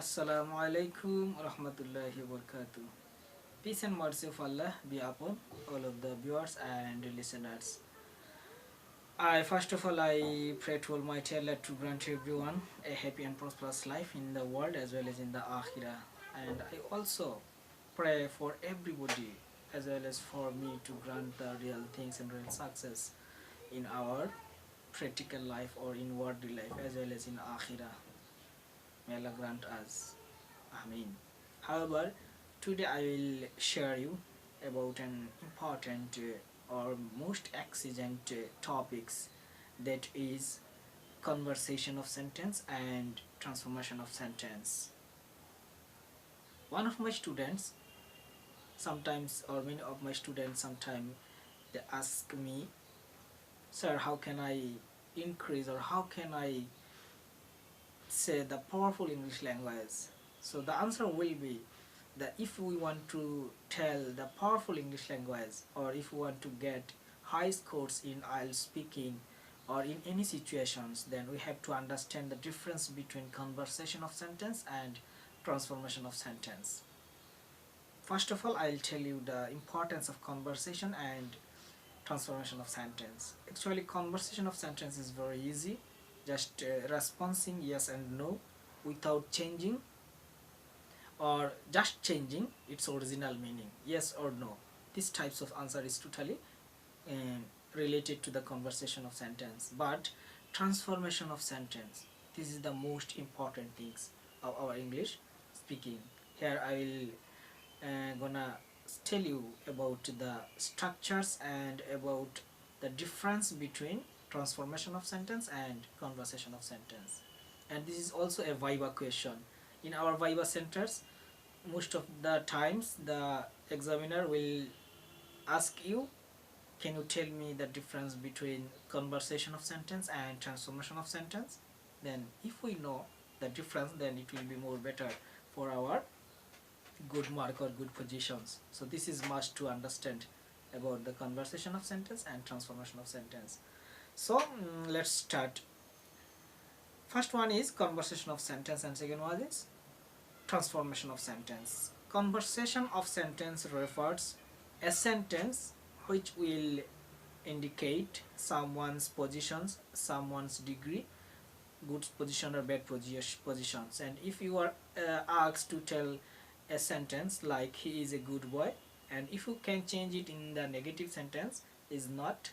Assalamu alaikum rahmatullahi wa barakatuh. Peace and mercy of Allah be upon all of the viewers and listeners. I pray to Almighty Allah to grant everyone a happy and prosperous life in the world as well as in the Akhirah. And I also pray for everybody as well as for me to grant the real things and real success in our practical life or in worldly life as well as in Akhirah. May Allah grant us. Amen. However, today I will share you about an important or most exigent topics, that is conversation of sentence and transformation of sentence. One of my students sometimes, or many of my students sometimes, they ask me, sir, how can I increase or how can I say the powerful English language? So the answer will be that if we want to tell the powerful English language, or if we want to get high scores in IELTS speaking or in any situations, then we have to understand the difference between conversation of sentence and transformation of sentence. First of all, I'll tell you the importance of conversation and transformation of sentence. Actually, conversation of sentence is very easy, just responding yes and no without changing or just changing its original meaning, yes or no. This types of answer is totally related to the conversation of sentence. But transformation of sentence, this is the most important things of our English speaking. Here I will gonna tell you about the structures and about the difference between transformation of sentence and conversation of sentence. And this is also a viva question. In our viva centers, most of the times the examiner will ask you, can you tell me the difference between conversation of sentence and transformation of sentence? Then if we know the difference, then it will be more better for our good mark or good positions. So this is must to understand about the conversation of sentence and transformation of sentence. So let's start. First one is conversation of sentence and second one is transformation of sentence. Conversation of sentence refers a sentence which will indicate someone's positions, someone's degree, good position or bad positions. And if you are asked to tell a sentence like he is a good boy, and if you can change it in the negative sentence, is not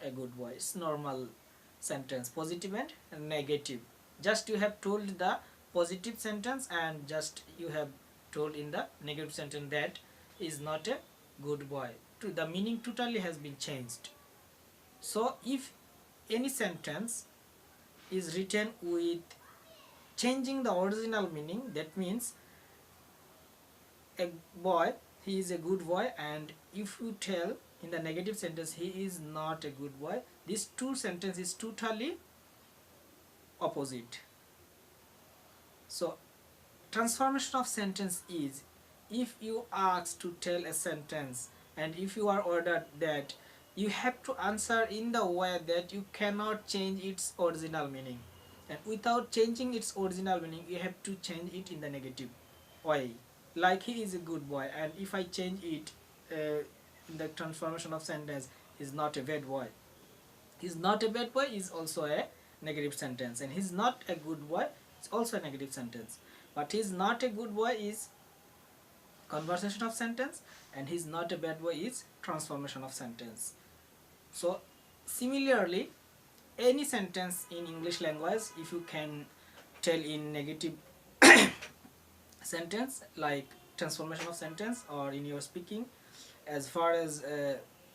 a good boy, it's normal sentence, positive and negative. Just you have told the positive sentence and just you have told in the negative sentence that is not a good boy. The meaning totally has been changed. So if any sentence is written with changing the original meaning, that means a boy, he is a good boy, and if you tell in the negative sentence he is not a good boy, these two sentences is totally opposite. So transformation of sentence is, if you ask to tell a sentence and if you are ordered that you have to answer in the way that you cannot change its original meaning, and without changing its original meaning you have to change it in the negative way. Like he is a good boy, and if I change it in the transformation of sentence, he's not a bad boy. He's not a bad boy is also a negative sentence, and he's not a good boy, it's also a negative sentence. But he's not a good boy is conversation of sentence, and he's not a bad boy is transformation of sentence. So similarly, any sentence in English language, if you can tell in negative sentence like transformation of sentence, or in your speaking, as far as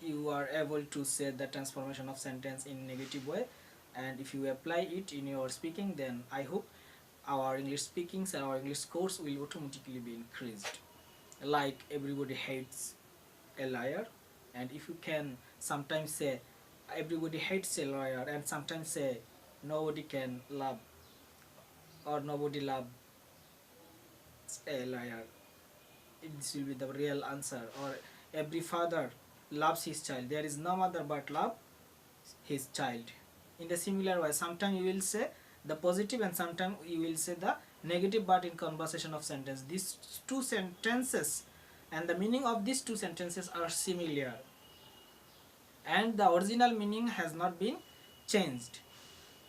you are able to say the transformation of sentence in negative way, and if you apply it in your speaking, then I hope our English speakings and our English scores will automatically be increased. Like everybody hates a liar, and if you can sometimes say everybody hates a liar, and sometimes say nobody can love or nobody loves a liar, this will be the real answer. Or every father loves his child, there is no mother but love his child. In the similar way, sometimes you will say the positive, and sometimes you will say the negative but in conversation of sentence. These two sentences and the meaning of these two sentences are similar, and the original meaning has not been changed.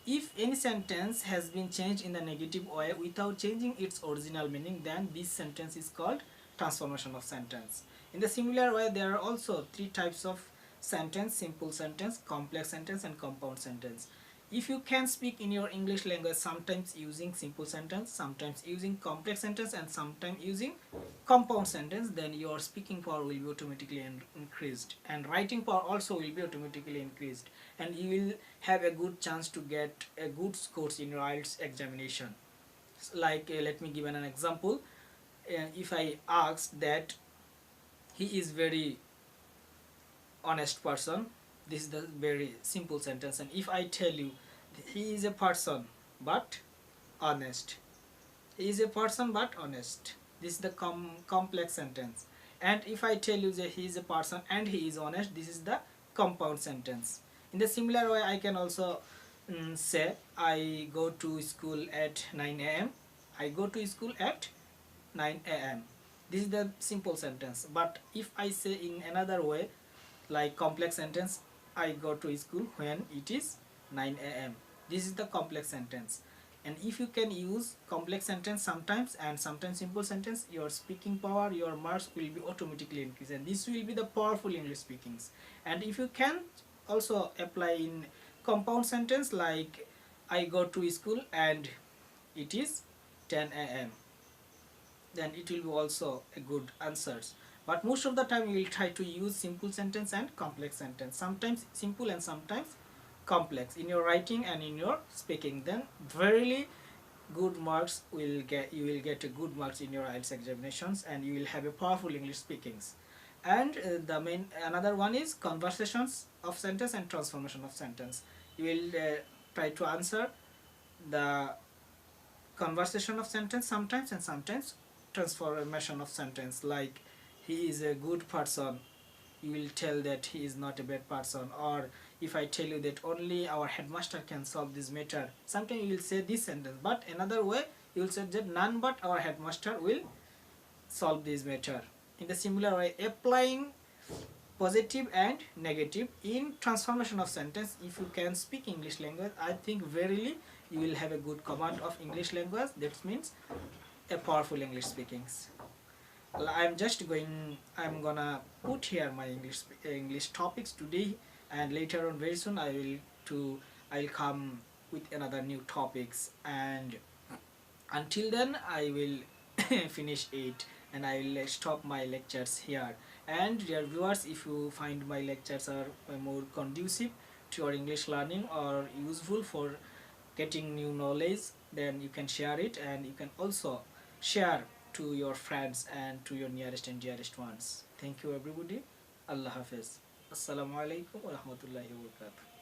If any sentence has been changed in the negative way without changing its original meaning, then this sentence is called transformation of sentence. In the similar way, there are also three types of sentence: simple sentence, complex sentence, and compound sentence. If you can speak in your English language sometimes using simple sentence, sometimes using complex sentence, and sometimes using compound sentence, then your speaking power will be automatically increased, and writing power also will be automatically increased, and you will have a good chance to get a good scores in your IELTS examination. Like let me give an example. If I ask that he is very honest person, this is the very simple sentence. And if I tell you he is a person but honest, he is a person but honest, this is the complex sentence. And if I tell you that he is a person and he is honest, this is the compound sentence. In the similar way, I can also say I go to school at 9 a.m. I go to school at 9 a.m. This is the simple sentence. But if I say in another way, like complex sentence, I go to school when it is 9 a.m. This is the complex sentence. And if you can use complex sentence sometimes and sometimes simple sentence, your speaking power, your marks will be automatically increased, and this will be the powerful English speakings. And if you can also apply in compound sentence, like I go to school and it is 10 a.m., then it will be also a good answers. But most of the time you will try to use simple sentence and complex sentence, sometimes simple and sometimes complex in your writing and in your speaking. Then verily good marks will get, you will get a good marks in your IELTS examinations, and you will have a powerful English speakings. And the main another one is conversations of sentence and transformation of sentence. You will try to answer the conversation of sentence sometimes, and sometimes transformation of sentence. Like he is a good person, you will tell that he is not a bad person. Or if I tell you that only our headmaster can solve this matter, sometimes you will say this sentence. But another way you will say that none but our headmaster will solve this matter. In the similar way, applying positive and negative in transformation of sentence, if you can speak English language, I think verily you will have a good command of English language. That means a powerful English speakings. I'm gonna put here my English topics today, and later on very soon I'll come with another new topics, and until then I will finish it, and I will stop my lectures here. And dear viewers, if you find my lectures are more conducive to your English learning or useful for getting new knowledge, then you can share it, and you can also share to your friends and to your nearest and dearest ones. Thank you everybody. Allah Hafiz. Assalamu alaikum wa rahmatullahi wa barakatuh.